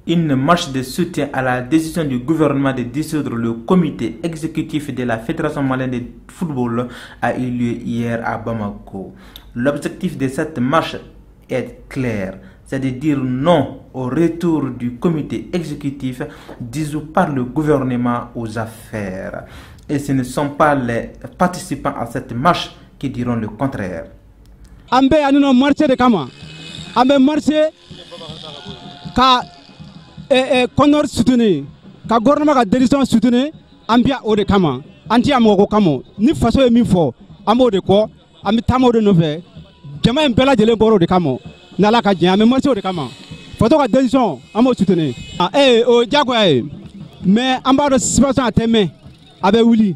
Une marche de soutien à la décision du gouvernement de dissoudre le comité exécutif de la Fédération malienne de football a eu lieu hier à Bamako. L'objectif de cette marche est clair, c'est de dire non au retour du comité exécutif dissous par le gouvernement aux affaires. Et ce ne sont pas les participants à cette marche qui diront le contraire. Ambe anino marché de kama. Ambe marché ka Connor soutenir, ka gouvernement ka décision soutenir, ambia o de kama. Anti amoko kamo. Ni faso e min fo, amo de ko, ami tamo de nove. Jama en bela jele boro de kamo. Nala ka jia me marché o de kama. Faso ka décision amo soutenir. O jago mais ambaro situation ateme abe wuli.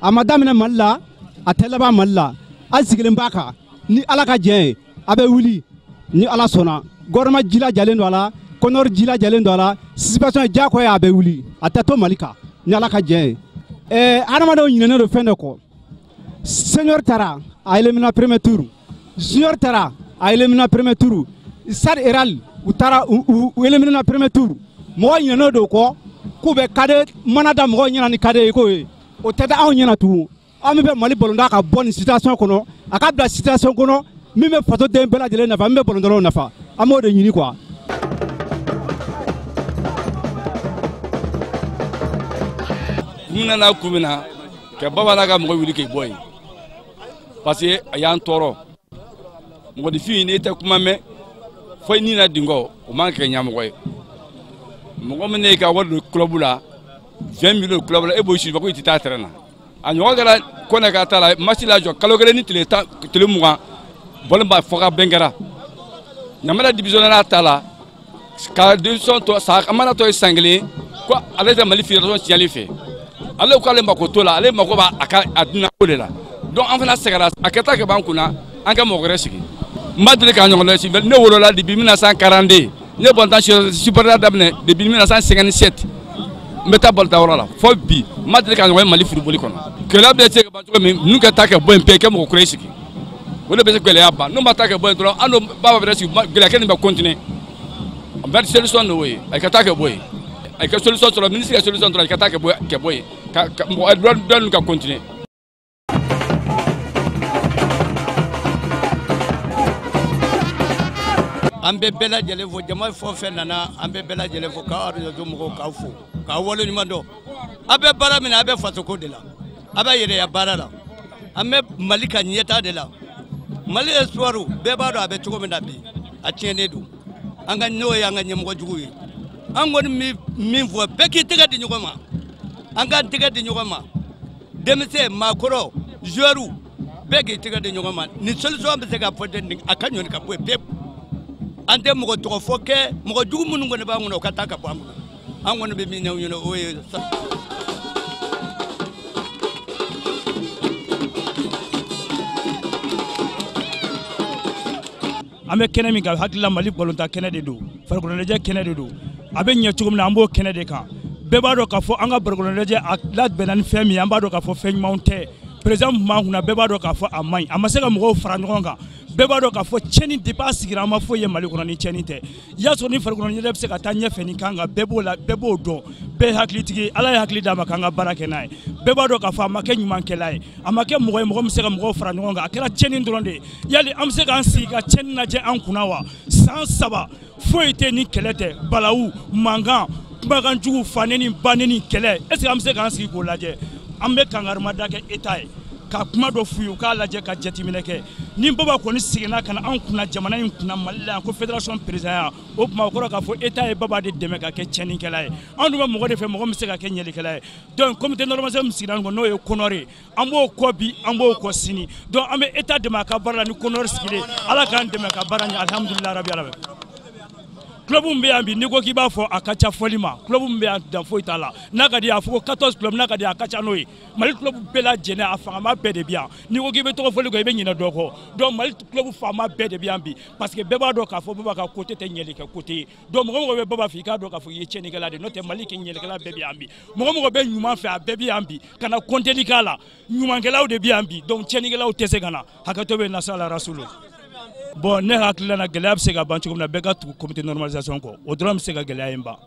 Amadame na malla, atelaba malla. Asigelen baka ni ala ka jia abe wuli. Ni ala sona. Gouvernement jila jalen do ala. Connor jila jalen do la situation jako ya be wuli atato malika ni ala ka je adamado nyine do fende ko senior tara a elimina premier tour junior tara a elimina premier tour sad eral utara u elimina premier tour mo nyine do ko ku be kade manada mo nyina ni kade ko o tada a nyina tu ami be mali bolonda ka bonne situation kono aka bla situation kono mi me photo de bela jele na fa mi be bolonda na fa amo de nyini quoi. Nana kumina ke baba na ga mo wili ke boy parce que ayan toro mo di fi ni te kuma me fo ni na dingo o man ke nyam koy mo me ka wadu club la 20 millions club la e boy shi ba ko itita terena anyo gara ko na ka tala match la jo kalo gele ni tele muga bol ba fo ga bengara nyamala division na tala ka division to sa amana to sanglé ko ale de mali fédération tiali fait ale ko ale mako to la ale mako ba aka aduna ko de la donc en fait la segara akata ke bankuna an ka mogere sigi madre ka nyongolo si ne wolo la depuis 1942 ne bon temps super dabne depuis 1957 meta bolta wala la fo bi madre ka nyongolo mali football kono que la be te ba to me nu ka ta ke bon pe ke mo ko sigi wala be se ko le aba no mata ke bon tro ando baba be sigi gele ken ba continuer on va solution no way ay ka ta ke boy ay ka solution sur le ministre de solution sur ka ta ke boy mo don ka continuer. Ambe bela jele fo jama fo fenana ambe bela jele fo ka arjo mo ka fo ka wolo ni mando abe bara mina abe fato ko de la abe yere ya bara la ambe malika nyeta de la mali espoiru be ba do abe tugo mina bi a tiene du anga no ya anga nyem ko jugu angon mi fo be ki tiga di nyoma anga tiga di nyoma demse makoro joru be ki tiga di nyoma ni solution be se ka pote ni akanyo ni ka bo pep ante mo to foke mo jugu mun ngone ba ngono kata ka bam an ngono be mi new ñu o ame kene mi ga hakila mali bolonta kene de do farko leje kene de do abe nya tugum na ambo kene de kan be ba do ka fo anga barko leje atlat benan femi amba do ka fo feñ monte président ma huna be ba do ka fo amay amasega mo fara ngonga beba do ka fo cheni dépasse grama fo ye mali kono ni cheni te ya so ni farko ni lebse ka tanya feni kanga bebo do be haklitigi ala hakli dama kanga barake nay beba do ka fa make nyuman kelay amake mo msega mo fara ngonga akela cheni ndronde yali amsega ansi ka cheni na je an kunawa sans saba fo ite ni kelete balawu manga bagan jugu faneni baneni kele est ce amsega ansi ko laje ambe kangarma dake etay ka kuma do fuyu ka laje ka jatimine ke ni baba ko ni sigina kana an kuna jamana in kuna malla ko fédération président o kuma ko ka fo état e baba de deme ka ke cheni kala an do mo de fe mo mi se ka ke nyeli kala donc comité normalisation sigina ngo no e konore ambo ko bi ambo ko sini donc ambe état de ma ka barla ni konore sigile ala kan de ma ka barani alhamdulillah rabbil alamin club mbe ambi ni ko ki ba fo akacha folima club mbe dan fo itala nakadi afo 14 club nakadi akacha noy mali club bela jene afa ma bede bien ni ko ki be to fo ligo be nyina doko donc mali club fa ma bede bien bi parce que beba do ka fo beba ka côté te nyeli ka côté donc mo be baba fi ka do ka fo ye cheni kala de note mali ke nyeli kala bebe ambi mo be nyuma fa bebe ambi kana konteli kala nyuma kala de bien ambi donc cheni kala o tese kana hakato be nasala rasulu. Bon, ne hakilana gelab se ga banchu na bega comité normalisation ko o drum se ga gelaya imba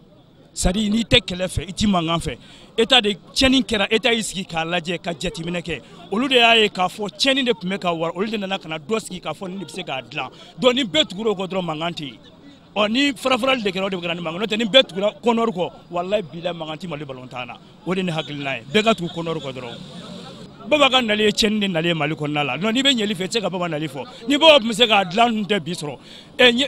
sadi ni tɛ kɛlɛ fɛ i ti mankan fɛ état de tiɲɛni kɛra état y'i sigi k'a lajɛ ka jateminɛ kɛ olu de y'a ye k'a fɔ tiɲɛni de tun bɛ ka wara olu de nana ka na dɔ sigi k'a fɔ nin de bɛ se k'a dilan donc ni bɛɛ tugura o kɔ dɔrɔn mankan tɛ yen ni farafarali de kɛra o de bɛ ka na ni mankan n'o tɛ ni bɛɛ tugura kɔnɔri kɔ walayi bilahi mankan tɛ Mali balontan na o de ye ne hakilina ye bɛɛ ka tugu kɔnɔri kɔ dɔrɔn Baba ka nali ye tiɲɛni de nali ye Mali kɔnɔna la non ni bɛ ɲɛli fɛ i tɛ se ka Baba nali fɔ ni Baba tun bɛ se k'a dilan ninnu tɛ bi sɔrɔ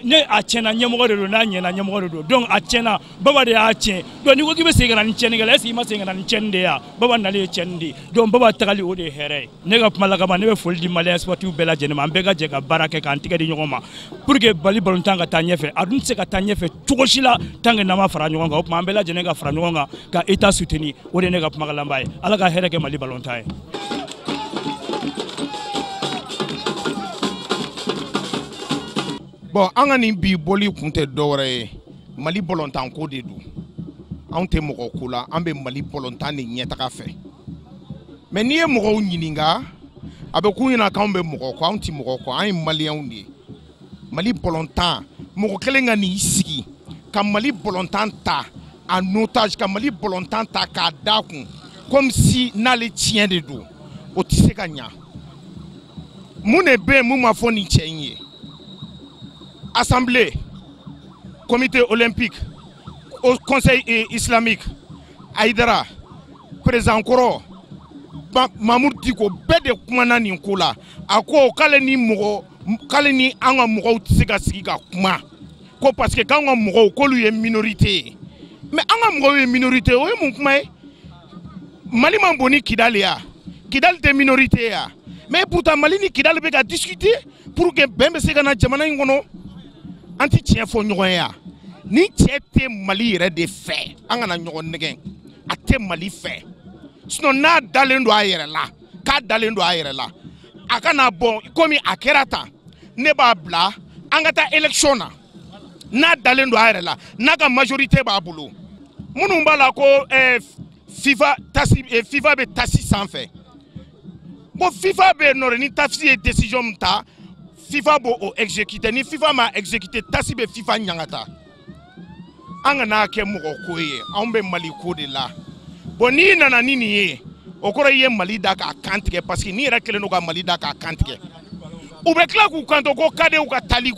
ne a tiɲɛna ɲɛmɔgɔ de don n'a ɲɛna ɲɛmɔgɔ de don donc a tiɲɛna Baba de y'a tiɲɛ donc n'i ko k'i bɛ segin ka na ni tiɲɛni kɛ est-ce que i ma segin ka na ni tiɲɛni de ye wa Baba nali ye tiɲɛni de ye donc Baba tagali o de ye hɛrɛ ye ne ka kuma laban ne bɛ foli di Malien sportif bɛɛ lajɛlen ma an bɛɛ ka jɛ ka baara kɛ k'an tigɛ di ɲɔgɔn ma pour que Mali balontan ka taa ɲɛfɛ a dun tɛ se ka taa ɲɛfɛ cogo si la tant que n'an ma fara ɲɔgɔn kan o tuma an bɛɛ lajɛlen ka fara ɲɔgɔn kan ka état soutenir o de ye ne ka kumakan laban ye Ala ka hɛrɛ kɛ Mali balontan ye. Bon, an ka nin bi boli kun tɛ dɔwɛrɛ ye Mali balontan ko de don anw tɛ mɔgɔ ko la an bɛ Mali balontan de ɲɛtaga fɛ mais n'i ye mɔgɔw ɲininka a bɛ k'u ɲɛna k'anw bɛ mɔgɔ kɔ anw tɛ mɔgɔ kɔ an ye maliyɛnw de ye Mali balontan mɔgɔ kelen ka n'i sigi ka Mali balontan ta en otage ka Mali balontan ta k'a da kun comme si n'ale tiɲɛ de don o tɛ se ka ɲa mun de bɛ yen mun ma fɔ nin cɛ in ye Assemblée, comité olympique, au conseil islamique, Aïdara, président Koro, Mamoud Diko, bede kumana ni nkola, ako kale ni anga mougo tsika sika kuma, ko parce que quand on mougo kolu ye minorité, mais anga mougo ye minorité, oye mon kuma Mali mamboni Kidal ya, Kidal de minorité ya, mais pourtant Mali ni Kidal beka discuter pour que bembe segana jamana ngono. Anti tiɲɛ fɔ ɲɔgɔn ya ni cɛ tɛ Mali yɛrɛ de fɛ an kana ɲɔgɔn nɛgɛn a tɛ Mali fɛ sinon n'a dalen don a yɛrɛ la k'a dalen don a yɛrɛ la a kana bɔ komi a kɛra tan ne b'a bila an ka taa élection na n'a dalen don a yɛrɛ la n'a ka majorité b'a bolo minnu b'a la ko FIFA bɛ tasi sanfɛ bon FIFA bɛ yen nɔ ni tasi ye décision min ta FIFA bo exécuter ni FIFA ma exécuter tasi be FIFA nyangata anga na ke moko ko ye an be Mali ko de la bon ni nana ni ni ye o koro ye Mali da ka kantige parce que ni yɛrɛ kelen no ka Mali da ka kantige u be kla ku kanto ko kade u ka tali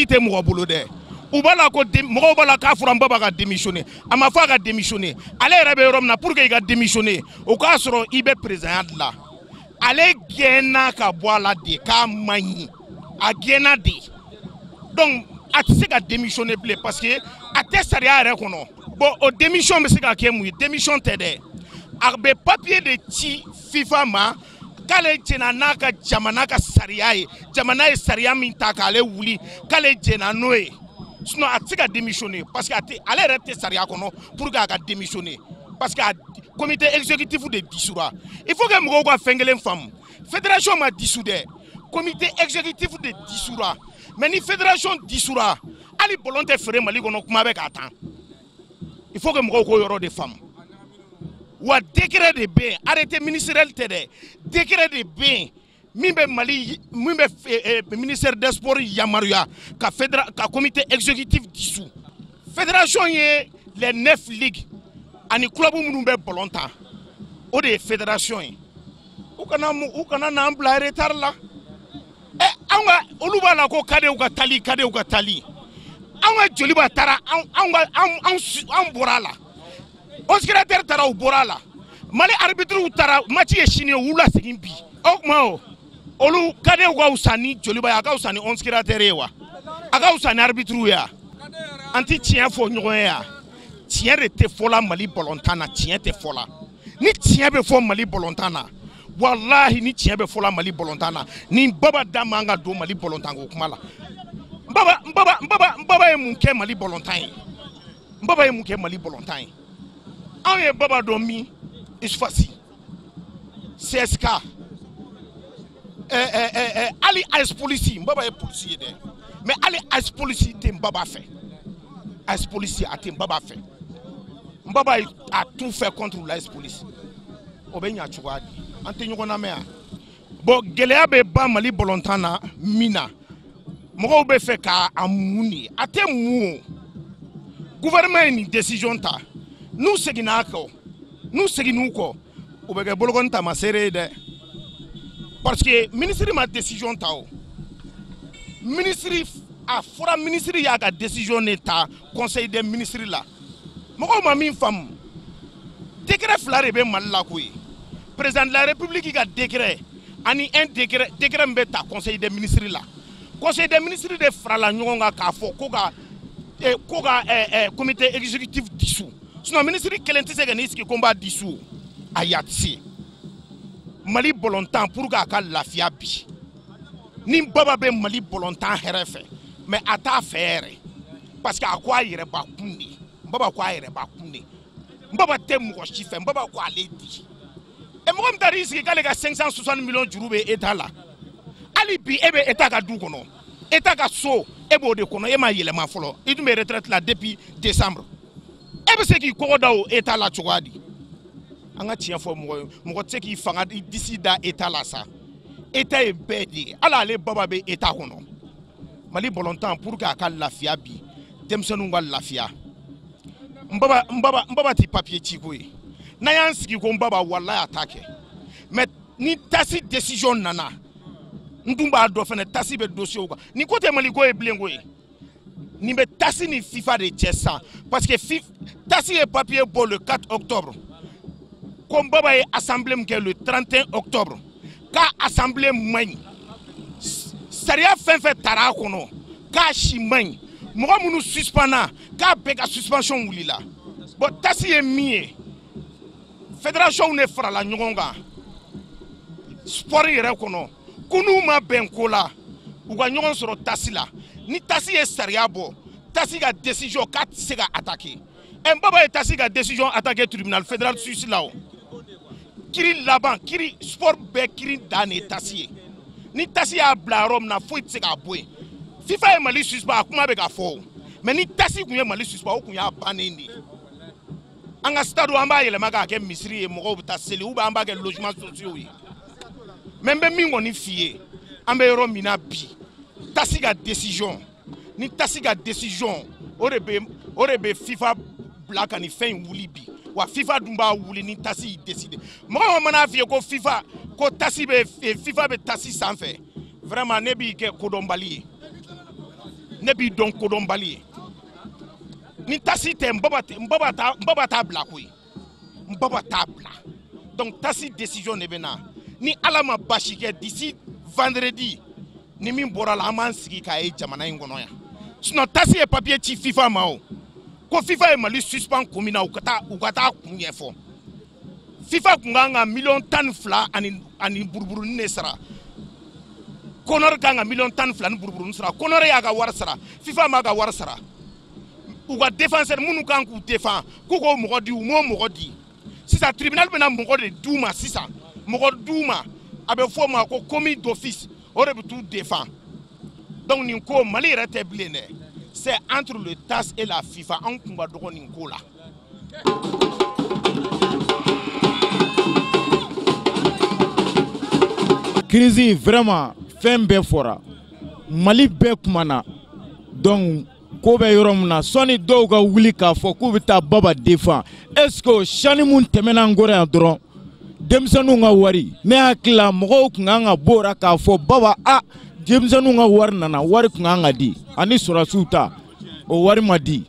te moko bolo de u bala ko moko bala ka fura Baba ka démissionner ama fa ka démissionner ale yɛrɛ be yɔrɔ min na pour que i ka démissionner o ka sɔrɔ i be président la ale gɛnna ka bɔ a la de k'a man ɲi a gɛnna de donc a tɛ se ka démissionner bilen parce que a tɛ sariya yɛrɛ kɔnɔ bon o démission bɛ se ka kɛ mun ye démission tɛ dɛ a bɛ papier de ci FIFA ma k'ale jɛnna n'a ka jamana ka sariya ye jamana ye sariya min ta k'ale wuli k'ale jɛnna n'o ye sinon a tɛ se ka démissionner parce que ale yɛrɛ tɛ sariya kɔnɔ pour que a ka démissionner parce que comité exécutif de dissoudre. Il faut que mɔgɔw ka fɛn kelen faamu. Fédération ma dissoudre. Comité exécutif de dissoudre. Mais ni fédération dissoudre, ali bolon tɛ feere Mali kɔnɔ kuma bɛ ka tan. Il faut que mɔgɔw k'o yɔrɔ de faamu. Wa décret de bɛ yen, arrêté ministériel tɛ dɛ. Décret de bɛ yen min bɛ ministère des sports yamaruya ka comité exécutif dissous. Fédération ye les 9 ligues. Ani club minnu bɛ ballon tan o de ye fédération ye u kana n'an bila retard la anw ka olu b'a la ko kadew ka tali anw ka joliba taara anw bɔra a la oscrateur taara u bɔra a la Mali arbitre taara match ye sini u lasegin bi o tuma olu kadew ka wusa ni joliba ye a ka wusa ni oscrateur ye wa a ka wusa ni arbitre ye wa an ti tiɲɛ fɔ ɲɔgɔn ye wa tiɲɛ de tɛ fɔ la Mali balontan na tiɲɛ tɛ fɔ la ni tiɲɛ bɛ fɔ Mali balontan na wallahi ni tiɲɛ bɛ fɔ la Mali balontan na ni Baba da man ka don Mali balontan ko kuma la Baba ye mun kɛ Mali balontan ye Baba ye mun kɛ Mali balontan ye anw ye Baba dɔn min Isfasi CSK ali AS Police Baba ye policier ye dɛ mais ali AS Police tɛ Baba fɛ AS Police a tɛ Baba fɛ Baba a tout fait contre l'AS Police. O bɛ ɲa cogoya di an tɛ ɲɔgɔn lamɛn yan bon gɛlɛya bɛ ban Mali balontan na min na mɔgɔw bɛ fɛ k'a mun de a tɛ mun o gouvernement une décision ta nous seginako nous seginuko ou be bologon ta masere de parce que ministre ma décision ta o ministre a fora ministre ya ga décision ta conseil des ministres là moko ma min fam décret flare be malla koy président de la république ga décret ani un décret mbeta conseil des ministres là conseil des ministres de frala nyonga ka fo ko ga comité exécutif dissous sinon ministre kelenti se ga niski combat dissous ayatsi Mali bolontan pour ga ka lafia bi ni baba be Mali bolontan herefe mais ata faire parce que akwa yere ba kunni baba kwa yere ba kunni baba tem ko chife baba kwa ledi e mo am dari iski kale ga 560 millions jurube état là ali bi ebe état ga du kono état ga so ebo de kono e ma yele ma folo idu me retraite là depuis décembre ebe se ki ko dawo état là chwadi anga tia fo mo te ki fanga d'ici da état là ça état e bedi ala le baba be état kono Mali bolontan pour ka ka lafia bi demsenu nga lafia mbaba ti papier chikoy na yansiki ko mbaba wallahi attaque mais ni tasi décision nana ndumba do fene tasi be dossier ko ni côté Mali ko e blengo ni be tasi ni FIFA de Tchessa parce que tasi e papier pour le 4 octobre comme baba e assemblée le 31 octobre ka assemblée magne Saria fait tara kono ka shimany mo munu suspenda ka beka suspension wulila bon tasi e mie fédération ne fera la nyonga sport yere kono kunu ma benko la u ga nyon soro tasi la ni tasi e saria bo tasi ga décision ka se ga attaquer en baba e tasi ga décision attaquer tribunal fédéral suisse là kiri laban kiri sport be kiri dane tasi ni tasi a blarom na foi tseka boy FIFA e Mali suspend kuma be ka fo mais ni tasi kunye Mali suspend o kunya baneni anga stade amba yele maka ke misri e mo ta seli u ba amba ke logement sociaux yi membe mingo ni fie ambe ro mina bi tasi ga décision ni tasi ga décision orebe FIFA black ani fin wuli bi wa FIFA dumba wuli ni tasi décider mo mana fie ko FIFA ko tasi be FIFA be tasi sans fait vraiment ne bi ke kodombali ne bi don kodombali ni tasi te mbaba ta black oui mbaba ta black donc tasi décision ne bena ni alama bashike d'ici vendredi ni min bora la man sigi ka e jamana ngono ya sinon tasi e papier ti FIFA mao ko FIFA e Mali suspend komina ukata kunye fo FIFA kunganga million tan fla ani burburu nesara konor kanga million tan fla ni burburu nesara konor ya ga warsara FIFA ma ga warsara uga défenseur munu kan ku défend ko mogodi mo mogodi si ça tribunal bena mogodi duma sisa mogodi duma abe fo ma ko commis d'office ore tout défend donc ni ko Mali rétablir c'est entre le TAS et la FIFA en kumba dogo ni ko la crise vraiment fin be fora Mali be kumana donc ko be yoromna soni dow ga wuli ka fo ku bita baba défend est-ce que chani mun temena ngore adron demsanu nga wari ne akla mo ko nga bora ka fo baba a demsanu nga war nana wari ku nga di ani sura suta o wari madi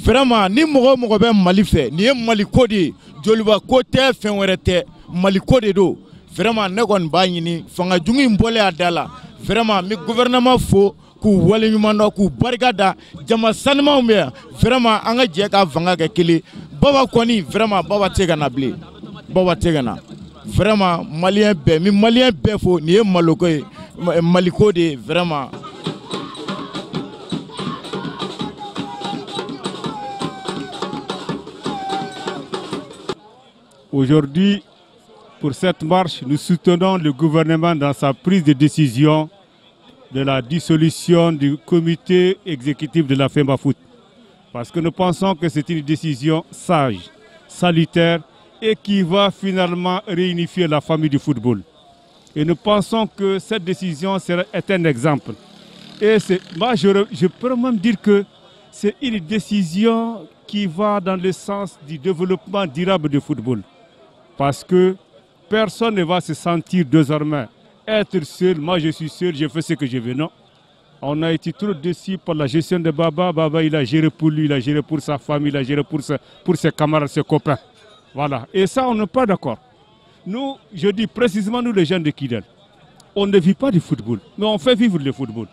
vraiment ni mo be Mali fe ni Mali kodi joliba ko te fen werete Mali kodi do vraiment ne gon ba nyini fanga jungi mbole adala vraiment mi gouvernement fo ku wale nyumando ku barigada jama sanma me vraiment anga je ka vanga ke kili baba koni vraiment baba tega na bli baba tega na vraiment malien be fo ni maloko maliko de vraiment. Aujourd'hui, pour cette marche, nous soutenons le gouvernement dans sa prise de décision de la dissolution du comité exécutif de la FEMBAFOOT. Parce que nous pensons que c'est une décision sage, salutaire et qui va finalement réunifier la famille du football. Et nous pensons que cette décision est un exemple. Et moi, je peux même dire que c'est une décision qui va dans le sens du développement durable du football. Parce que personne ne va se sentir désormais être seul. Moi, je suis seul, je fais ce que je veux. Non. On a été trop déçus par la gestion de Baba. Baba, il a géré pour lui, il a géré pour sa famille, il a géré pour ses camarades, ses copains. Voilà. Et ça, on n'est pas d'accord. Nous, je dis précisément, nous les gens de Kidal, on ne vit pas du football, mais on fait vivre le football.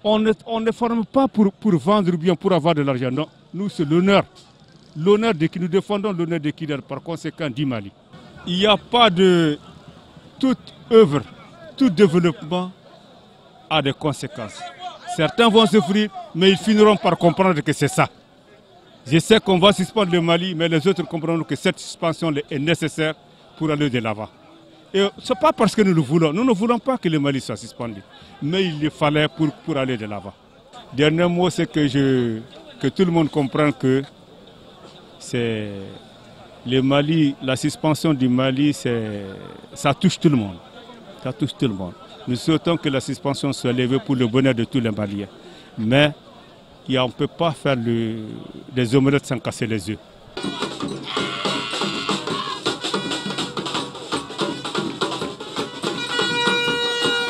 On ne forme pas pour vendre ou bien pour avoir de l'argent. Non, nous, c'est l'honneur. L'honneur de qui nous défendons, l'honneur de Kidal, par conséquent, du Mali. Il n'y a pas de... Toute œuvre, tout développement a des conséquences. Certains vont souffrir, mais ils finiront par comprendre que c'est ça. Je sais qu'on va suspendre le Mali, mais les autres comprendront que cette suspension est nécessaire pour aller de l'avant. Et ce n'est pas parce que nous le voulons. Nous ne voulons pas que le Mali soit suspendu. Mais il le fallait pour aller de l'avant. Dernier mot, c'est que tout le monde comprenne que c'est le Mali, la suspension du Mali, ça touche tout le monde. Ça touche tout le monde. Nous souhaitons que la suspension soit levée pour le bonheur de tous les Maliens. Mais on ne peut pas faire des omelettes sans casser les œufs.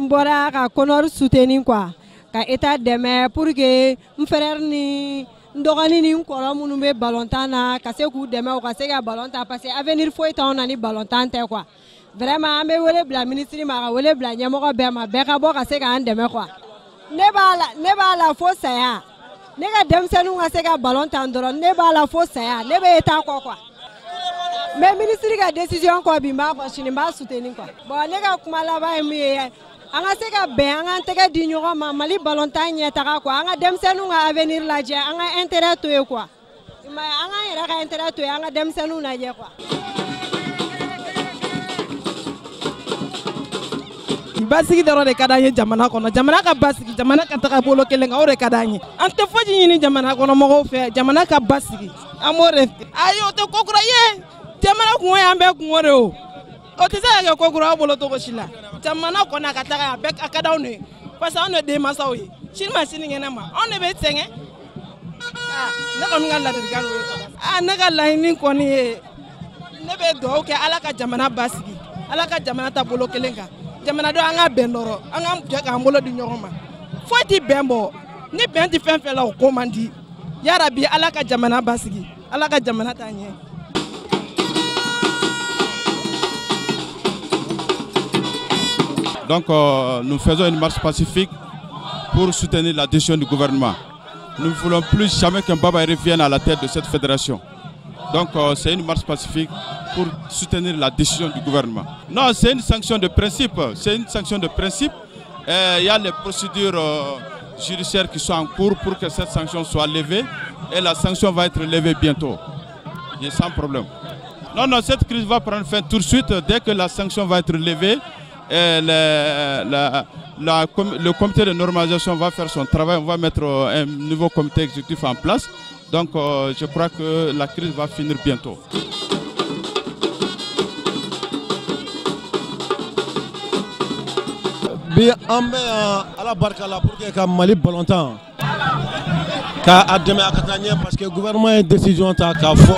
Bora ka Konor soutenir quoi ka état demain pour que mon frère ni ndogani ni nkolo munu be ballontan na ka se ku demain o ka se ka ballontan parce que avenir faut état on ani ballontan te quoi vraiment ambe wele bla ministre ma ka wele bla nyamo be ma be ka bo ka se ka an demain quoi ne ba la fo saya ne ka demsenu ka se ka ballontan doron ne ba la fo saya ne be état quoi mais ministre ka décision ko bi ma ko chini ba soutenir quoi bon ne ka kuma la ba mi anga se ka ben anga tege di ñogo ma Mali ballontan ñetaka quoi anga demsenu nga avenir la je anga intérêt to e quoi mais anga yera ka intérêt to anga demsenu na je quoi basigi daro de kadanye jamana kono jamana ka basigi jamana ka taka bolo kelenga ore kadanye ante foji ñini jamana kono mo fe jamana ka basigi amore ayo te kokura ye jamana ko yambe ko ngore o te sa ke kokura bolo to ko shila jamana ko na kataka be akadaw ne parce que on de masaw yi shilma sini ngena ma on be tenge ne ko ngala de galo ne ga la ni ko ni ne be do ke ala ka jamana basigi ala ka jamana ta bolo kelenga jamana do anga bendoro anga ka mbolo di nyoma foti bembo ni benti fenfe la ko mandi ya rabbi ala ka jamana basigi ala ka jamana ta nye. Donc nous faisons une marche pacifique pour soutenir la décision du gouvernement. Nous ne voulons plus jamais qu'un Baba revienne à la tête de cette fédération. Donc c'est une marche pacifique pour soutenir la décision du gouvernement. Non, c'est une sanction de principe. C'est une sanction de principe. Il y a les procédures judiciaires qui sont en cours pour que cette sanction soit levée. Et la sanction va être levée bientôt. Et sans problème. Non, non, cette crise va prendre fin tout de suite. Dès que la sanction va être levée, le comité de normalisation va faire son travail. On va mettre un nouveau comité exécutif en place. Donc je crois que la crise va finir bientôt. Bi ambe ala barka la pour que Mali ballontan ka ademe akatanye parce que le gouvernement a décision ta ka fo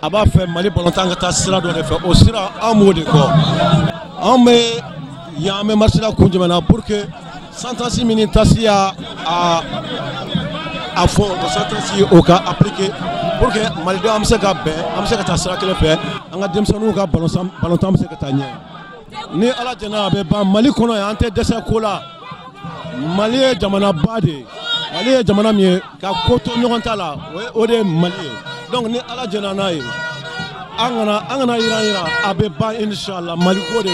aba fait Mali ballontan ka ta sira do fait au sira amode ko ambe ya me marché la kunjumana pour que 136 minutes tasia à fond de 136 au cas appliqué pour que Mali do amse ka be amse ka ta sira kele fait anga demsonu ka ballontan amse ka tanye ni ala jana be ba Mali kono ya ante dese kola Mali jamana bade Mali jamana mi ka koto nyonta la o de Mali donc ni ala jana na yi angana ira abe ba inshallah Mali ko de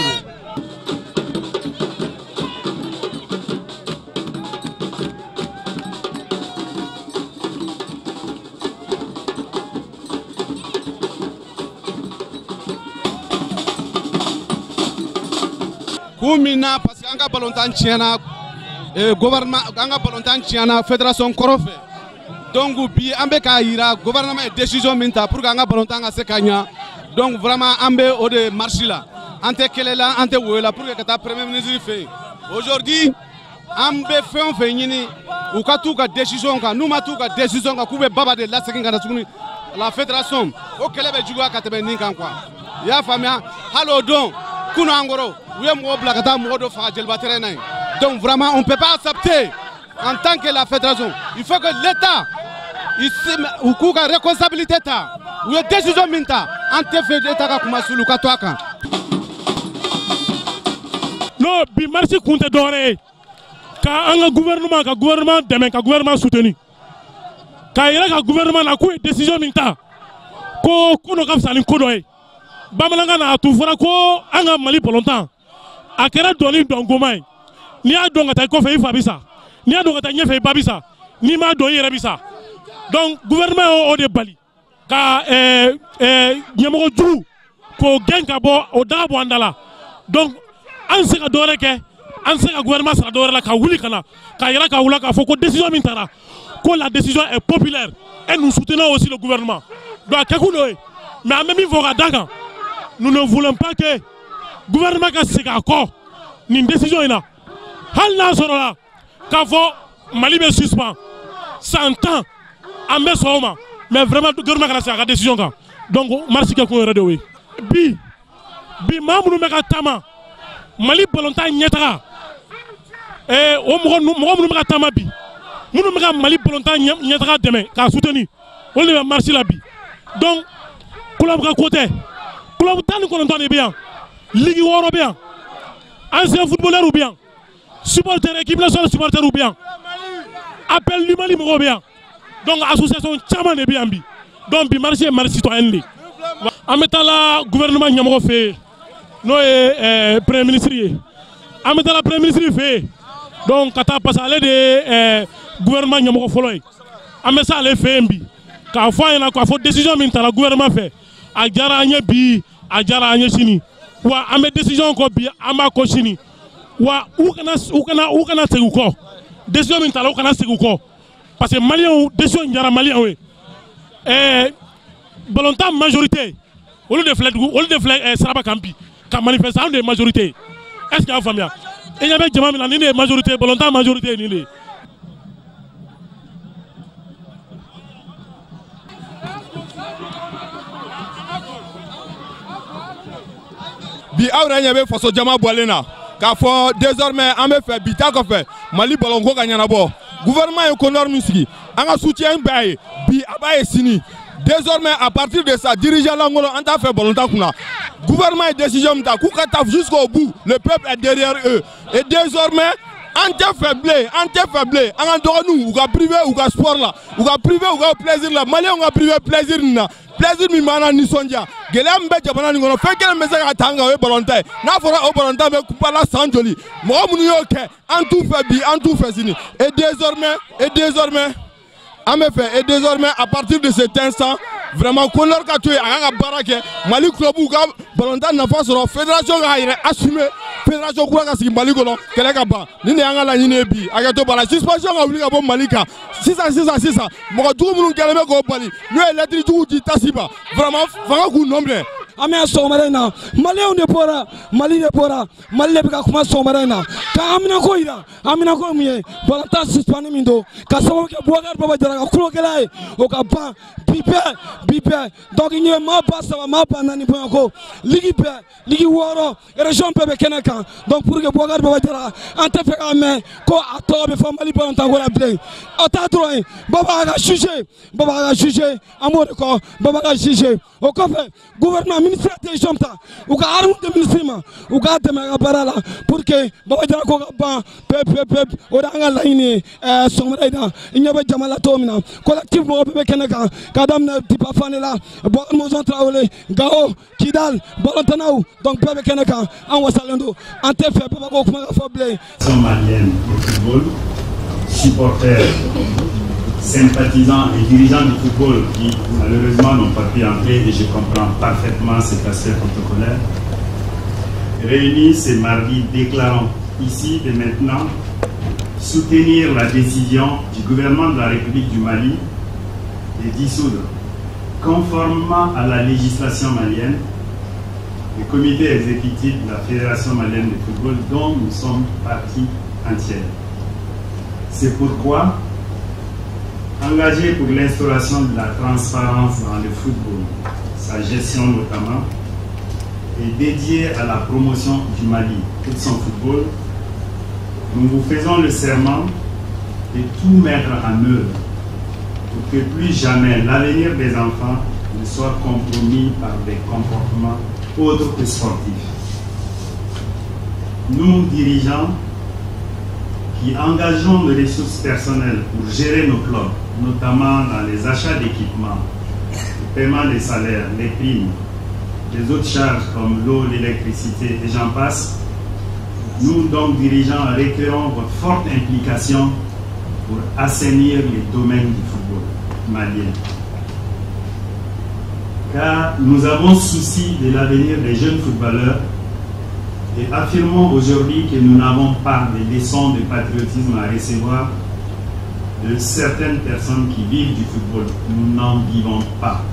Kumina parce que anga ballontan tiana gouvernement anga ballontan tiana fédération korofe donc bi ambe ka ira gouvernement décision minta pour anga ballontan ga sekanya donc vraiment ambe o de marché là ante kelela ante wola pour que ta premier ministre fait aujourd'hui an bɛ fɛn o fɛn ɲini u ka t'u ka décision kan n'u ma t'u ka décision kan k'u bɛ baba de lasegin ka na tuguni la fédération o kɛlɛ bɛ juguya ka tɛmɛ nin kan quoi i y'a faamuya hali o don kunu an kɔrɔ u ye mɔgɔ bila ka taa mɔgɔ dɔ faga jeliba terrain na yen donc vraiment on peut pas accepter en tant que la fédération il faut que l'État u k'u ka responsabilité ta u ye décision min ta an tɛ fɛ État ka kuma sulu ka to a kan. non bi marche kun tɛ dɔwɛrɛ ye ka an ka gouvernement dɛmɛ ka gouvernement soutenir k'a yɛrɛ ka gouvernement na k'u ye décision min ta ko dɔ ka fisa ni ko dɔ ye bamanankan na a tun fɔra ko an ka Mali balontan a kɛra dɔnni dɔnkoma ye n'i y'a dɔn ka taa i kɔfɛ i fa bi sa n'i y'a dɔn ka taa ɲɛfɛ i ba bi sa n'i m'a dɔn i yɛrɛ bi sa donc gouvernement y'o de bali ka ɲɛmɔgɔ jugu k'o gɛn ka bɔ o daga bɔ an da la donc an se ka dɔwɛrɛ kɛ an se ka gouvernement sara dɔwɛrɛ la ka wuli ka na ka yɛrɛ ka wula k'a fɔ ko décision min taara ko la décision est populaire et nous soutenons aussi le gouvernement donc a kɛ kun d'o ye mais an bɛ min fɔ ka da kan nous ne voulons pas que gouvernement ka segin a kɔ nin décision in na hali n'a sɔrɔla k'a fɔ Mali bɛ suspend 100 ans an bɛ sɔn o ma mais vraiment gouvernement kana segin a ka décision kan donc marche kɛ kun yɛrɛ de y'o ye bi maa minnu bɛ ka taama Mali balontan ɲɛtaga o mɔgɔ minnu bɛ ka taama bi minnu bɛ ka Mali balontan ɲɛtaga dɛmɛ k'a soutenir olu de bɛ marche la bi donc club ka ko tɛ club 19 de bɛ yan ligue 6 bɛ yan ancien footballeur bɛ yan supporter équipe nationale supporter bɛ yan appel du Mali mɔgɔw bɛ yan donc association caman de bɛ yan bi donc bi marche ye marche citoyenne de an bɛ taa la gouvernement ɲɛmɔgɔ fɛ yen n'o ye premier ministre ye an bɛ taa la premier ministre fɛ yen donc ka taa parce que ale de ye gouvernement ɲɛmɔgɔ fɔlɔ ye an bɛ se ale fɛ yen bi k'a fɔ a ɲɛna k'a fɔ décision min taara gouvernement fɛ a diyara an ye bi a diyara an ye sini wa an bɛ décision kɔ bi an b'a kɔ sini wa u kana segin u kɔ décision min taara u kana segin u kɔ parce que maliyɛnw décision diyara maliyɛnw ye balontan majorité olu de filɛ siraba kan bi ka manifester anw de ye majorité ye est ce que y'a faamuya i ɲɛ bɛ jama min na nin de ye majorité ye balontan majorité ye nin de ye. bi aw yɛrɛ ɲɛ bɛ faso jama bɔlen na k'a fɔ désormais an bɛ fɛ bi ta kɔfɛ Mali balonko ka ɲɛnabɔ gouvernement ye kɔnɔri min sigi an ka soutien b'a ye bi a b'a ye sini désormais à partir de ça dirigeant langolo an t'a fɛ balontan kunna gouvernement ye décision min ta k'u ka taa jusqu'au bout le peuple est derrière eux et désormais an tɛ fɛ bilen an ka dɔgɔninw u ka privé u ka sport la u ka privé u ka plaisir la maliyɛnw ka privé plaisir nin na plaisir min b'an na nisɔndiya gɛlɛya min bɛ jamana nin kɔnɔ fɛn kelen bɛ se ka ta an kan o ye balontan ye n'a fɔra o balontan bɛ kupa la san joli mɔgɔ minnu y'o kɛ an t'u fɛ bi an t'u fɛ sini et désormais an bɛ fɛ et désormais à partir de cet instant vraiment Kondor ka to yen a ka baara kɛ Mali club ka balontan nafa sɔrɔ fédération k'a yɛrɛ assumer fédération kura ka sigi Mali kɔnɔ kɛlɛ ka ban nin de y'an ka laɲini ye bi a kɛ to bala suspension ka wuli ka bɔ Mali kan sisan mɔgɔ jugu minnu kɛlen bɛ k'o bali n'o ye lɛtiri jugu di tasi ma vraiment fanga k'u nɔ minɛ. an bɛ yan sɔgɔmada in na maliyɛnw de bɔra Mali de bɔra Mali de bɛ ka kuma sɔgɔmada in na ka Aminako jira Aminako min ye balontan suspend min don ka sababu kɛ Boubacar Baba Jara ka kulokɛla ye o ka ban bi bɛɛ donc n ye maa ba saba maa ba naani Bamakɔ ligue bɛɛ ligue 6 région bɛɛ bɛ kɛnɛ kan donc pour que Boubacar Baba Jara an tɛ fɛ k'a mɛn ko a tɔgɔ bɛ fɔ Mali balontanko la bilen o t'a dɔrɔn ye Baba ka juger an b'o de kɔ Baba ka juger o kɔfɛ gouvernement ministre de décision ta u ka arme de ministre ma u k'a dɛmɛ a ka baara la pour que Baba Jara ko ka ban pep o de an ka laɲini ye sɔgɔmada in na i ɲɛ bɛ jama la cogo min na collectif mɔgɔ bɛɛ bɛ kɛnɛ kan k'a daminɛ Tipa Fane la Boubacar Monsson Traoré Gao Kidal balontannaw donc bɛɛ bɛ kɛnɛ kan an wasalen don an tɛ fɛ Baba ko kuma ka fɔ bilen. Malienne de football, supporters, sympathisants et dirigeants du football qui malheureusement n'ont pas pu entrer et je comprends parfaitement cet aspect protocolaire, réunis ce mardi déclarant ici et maintenant soutenir la décision du gouvernement de la République du Mali de dissoudre, conformément à la législation malienne, le comité exécutif de la Fédération malienne de football dont nous sommes partie entière. C'est pourquoi, engagé pour l'instauration de la transparence dans le football, sa gestion notamment, et dédié à la promotion du Mali et de son football, nous vous faisons le serment de tout mettre en œuvre pour que plus jamais l'avenir des enfants ne soit compromis par des comportements autres que sportifs. Nous, dirigeants, qui engageons nos ressources personnelles pour gérer nos clubs, notamment dans les achats d'équipements, le paiement des salaires, les primes, les autres charges comme l'eau, l'électricité et j'en passe, nous, donc dirigeants, requérons votre forte implication pour assainir les domaines du football malien. Car nous avons souci de l'avenir des jeunes footballeurs et affirmons aujourd'hui que nous n'avons pas de leçons de patriotisme à recevoir de certaines personnes qui vivent du football. Nous n'en vivons pas.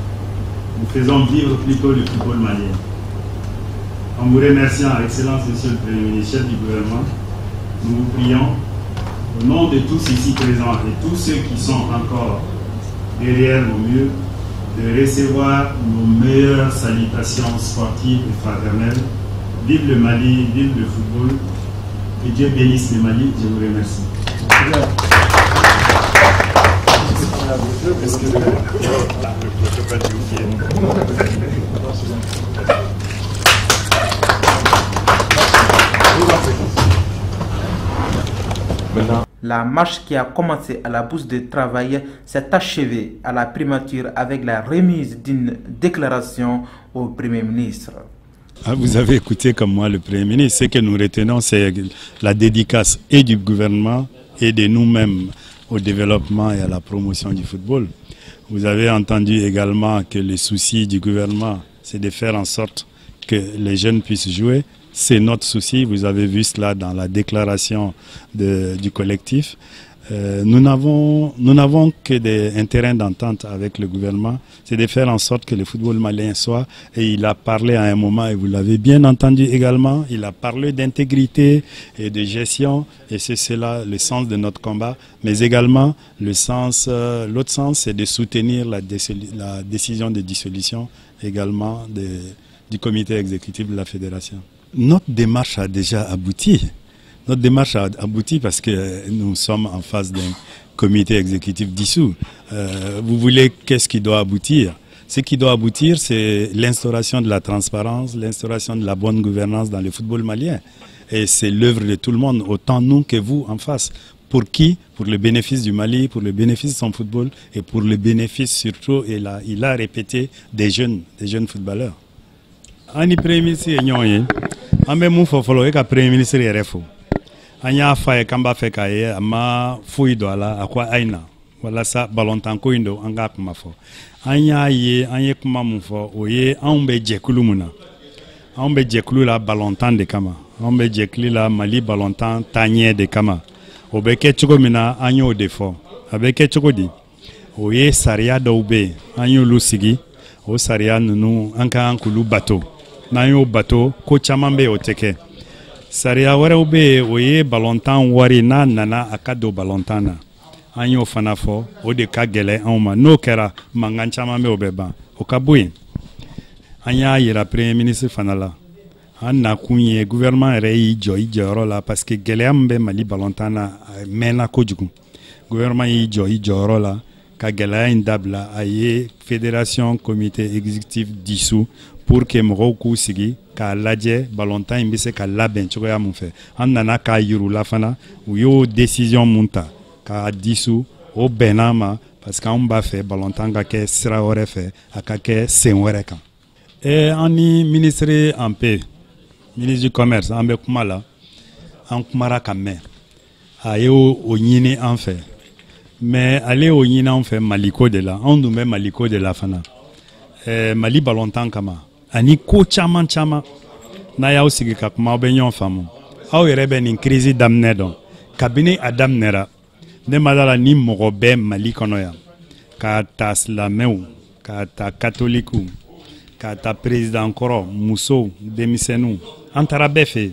Nous faisons vivre plutôt le football malien. En vous remerciant, Excellence Monsieur le Premier ministre, chef du gouvernement, nous vous prions, au nom de tous ici présents et tous ceux qui sont encore derrière nos murs, de recevoir nos meilleures salutations sportives et fraternelles. Vive le Mali, vive le football, que Dieu bénisse le Mali, je vous remercie. La marche qui a commencé à la Bourse de Travail s'est achevée à la primature avec la remise d'une déclaration au Premier ministre. Vous avez écouté comme moi le Premier ministre. Ce que nous retenons, c'est la dédicace et du gouvernement et de nous-mêmes au développement et à la promotion du football. Vous avez entendu également que le souci du gouvernement, c'est de faire en sorte que les jeunes puissent jouer. C'est notre souci, vous avez vu cela dans la déclaration du collectif. Nous n'avons que un terrain d'entente avec le gouvernement, c'est de faire en sorte que le football malien soit, et il a parlé à un moment, et vous l'avez bien entendu également, il a parlé d'intégrité et de gestion, et c'est cela le sens de notre combat, mais également l'autre sens, c'est de soutenir la décision de dissolution également du comité exécutif de la fédération. Notre démarche a déjà abouti. Notre démarche a abouti parce que nous sommes en face d'un comité exécutif dissous. Vous voulez qu'est-ce qui doit aboutir? Ce qui doit aboutir, c'est l'instauration de la transparence, l'instauration de la bonne gouvernance dans le football malien. Et c'est l'œuvre de tout le monde, autant nous que vous en face. Pour qui? Pour le bénéfice du Mali, pour le bénéfice de son football et pour le bénéfice surtout, et là, il a répété, des jeunes footballeurs. Ani Premier ministre ñoye ambe mu fofolo e ka Premier ministre refo anya fa e kamba fe ka ye ama fuido ala akwa aina wala sa balontan ko indo anga kuma fo anya ye anye kuma mu fo oye ambe jekulu muna ambe jekulu la balontan de kama ambe jekli la Mali balontan tanye de kama obeke chugo mina anyo de fo abeke chugo di oye saria doube anyo lusigi o saria nunu anka ankulu bato n'an bateau ko caman bɛ o tɛ kɛ sariya wɛrɛw bɛ yen o ye balontan wari n'a nana a ka don balontan na an y'o fana fɔ o de ka gɛlɛn anw ma n'o kɛra mankan caman bɛ o bɛ ban o ka bɔ yen an y'a yira Premier ministre fana la an nakun ye gouvernement yɛrɛ y'i jɔ i jɔyɔrɔ la parce que gɛlɛya min bɛ Mali balontan na a mɛnna kojugu gouvernement y'i jɔ i jɔyɔrɔ la ka gɛlɛya in dabila a ye fédération comité exécutif dissous pour que mɔgɔw k'u sigi k'a lajɛ balontan in bɛ se ka labɛn cogoya mun fɛ an nana k'a yiru la fana u y'o décision mun ta k'a dissous o bɛnna ma parce que anw b'a fɛ balontan ka kɛ sira wɛrɛ fɛ a ka kɛ sen wɛrɛ kan. An ni ministre en paix ministre du commerce an bɛ kuma la an kumara ka mɛn a y'o ɲini an fɛ mais ale y'o ɲini an fɛ Maliko de la anw dun bɛ Maliko de la fana Mali balontan kama ani ko caman n'a y'aw sigi ka kuma aw bɛ ɲɔgɔn faamu aw yɛrɛ bɛ nin crise daminɛ dɔn kabini a daminɛra ne ma d'a la ni mɔgɔ bɛ Mali kɔnɔ yan k'a ta silamɛw k'a ta katolikiw k'a ta président kɔrɔ musow denmisɛnninw an taara bɛɛ fɛ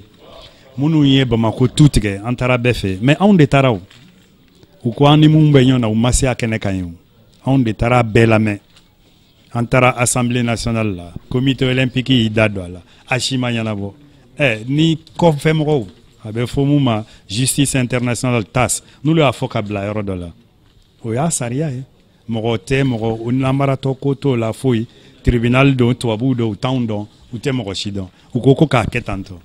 minnu ye Bamako tu tigɛ an taara bɛɛ fɛ mais anw de taara o ou ko ani mun be na ou masi akene kanyo on de tara belame antara assemblée nationale la comité olympique yi dadwa la ashima yanabo ni ko femro abe fomuma justice internationale TAS nous le afokabla yoro dola o ya saria mogo te mogo unamara to la foi tribunal do to abudo town do ute mogo shidon ukoko ka ketanto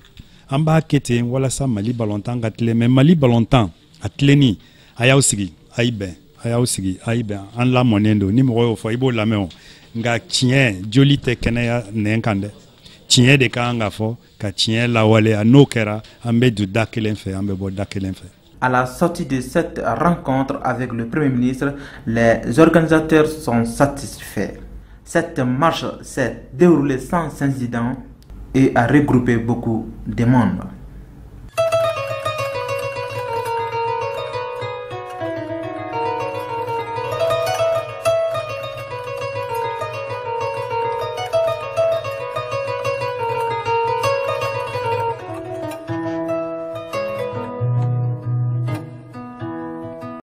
amba kete wala sa Mali balontan gatle mais Mali balontan atleni ayausigi aibe an la monendo ni mogo fo ibo lameo nga tien joli te kenaya nenkande tien de kanga fo ka tien la wale anokera ambe du dakelen fe ambe bo dakelen fe. À la sortie de cette rencontre avec le Premier ministre, les organisateurs sont satisfaits. Cette marche s'est déroulée sans incident et a regroupé beaucoup de monde.